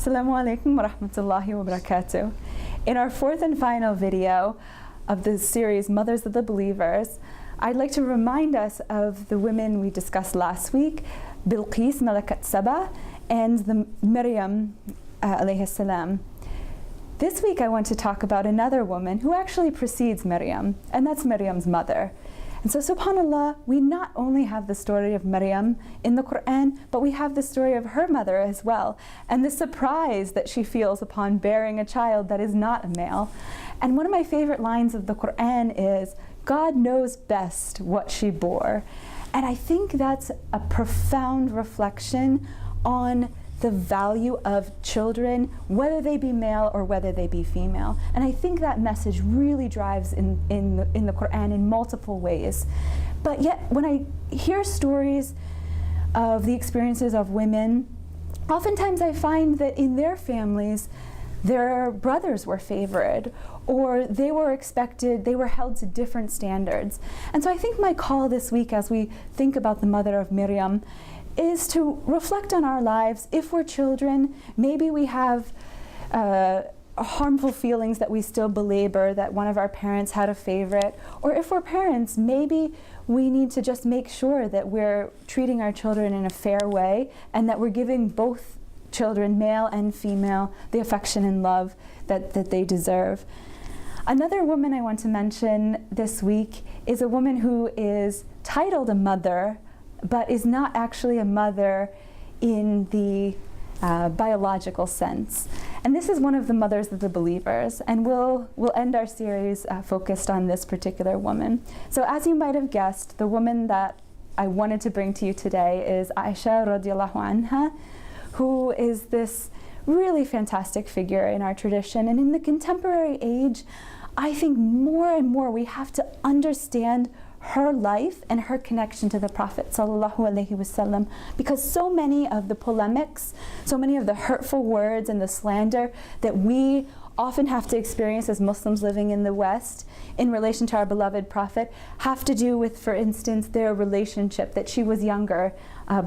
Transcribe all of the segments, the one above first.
Assalamu alaikum wa rahmatullahi wa barakatuh. In our fourth and final video of the series Mothers of the Believers, I'd like to remind us of the women we discussed last week, Bilqis Malakat Saba and the Maryam alayhi salam. This week I want to talk about another woman who actually precedes Maryam, and that's Maryam's mother. And so subhanAllah, we not only have the story of Maryam in the Quran, but we have the story of her mother as well, and the surprise that she feels upon bearing a child that is not a male. And one of my favorite lines of the Quran is, God knows best what she bore. And I think that's a profound reflection on the value of children, whether they be male or whether they be female. And I think that message really drives in the Quran in multiple ways. But yet, when I hear stories of the experiences of women, oftentimes I find that in their families, their brothers were favored, or they were expected, they were held to different standards. And so I think my call this week, as we think about the mother of Maryam, is to reflect on our lives. If we're children, maybe we have harmful feelings that we still belabor, that one of our parents had a favorite. Or if we're parents, maybe we need to just make sure that we're treating our children in a fair way and that we're giving both children, male and female, the affection and love that they deserve. Another woman I want to mention this week is a woman who is titled a mother, but is not actually a mother in the biological sense. And this is one of the mothers of the believers, and we'll end our series focused on this particular woman. So as you might have guessed, the woman that I wanted to bring to you today is Aisha radiallahu anha, who is this really fantastic figure in our tradition. And in the contemporary age, I think more and more we have to understand her life and her connection to the Prophet sallallahu alaihi wasallam, because so many of the polemics, so many of the hurtful words and the slander that we often have to experience as Muslims living in the West in relation to our beloved Prophet have to do with, for instance, their relationship, that she was younger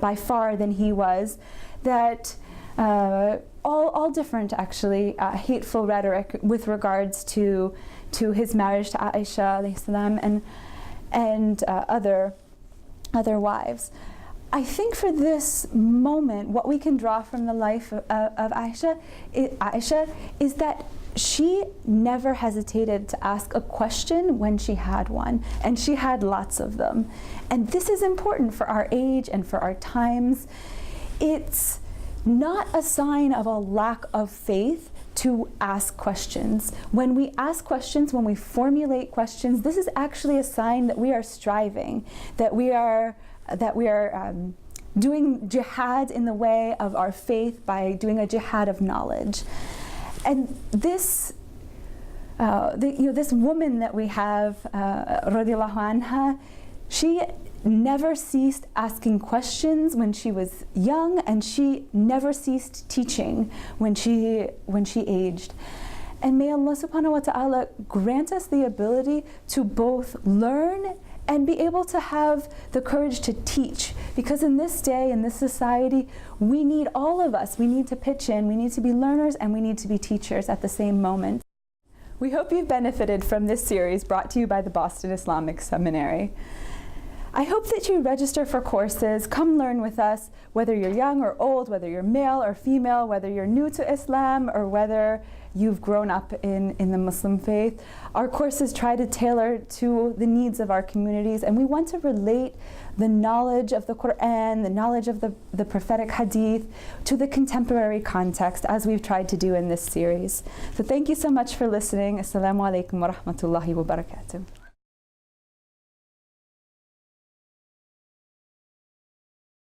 by far than he was, that all different actually hateful rhetoric with regards to his marriage to Aisha alayhi salam and other wives. I think for this moment, what we can draw from the life of Aisha is that she never hesitated to ask a question when she had one, and she had lots of them. And this is important for our age and for our times. It's not a sign of a lack of faith to ask questions. When we ask questions, when we formulate questions, this is actually a sign that we are striving, that we are doing jihad in the way of our faith by doing a jihad of knowledge. And this this woman that we have, radiallahu anha, she never ceased asking questions when she was young, and she never ceased teaching when she aged. And may Allah subhanahu wa ta'ala grant us the ability to both learn and be able to have the courage to teach, because in this day, in this society, we need all of us. We need to pitch in, we need to be learners, and we need to be teachers at the same moment. We hope you've benefited from this series brought to you by the Boston Islamic Seminary. I hope that you register for courses, come learn with us, whether you're young or old, whether you're male or female, whether you're new to Islam or whether you've grown up in the Muslim faith. Our courses try to tailor to the needs of our communities, and we want to relate the knowledge of the Quran, the knowledge of the prophetic hadith to the contemporary context, as we've tried to do in this series. So thank you so much for listening. Assalamu alaikum wa rahmatullahi wa barakatuh.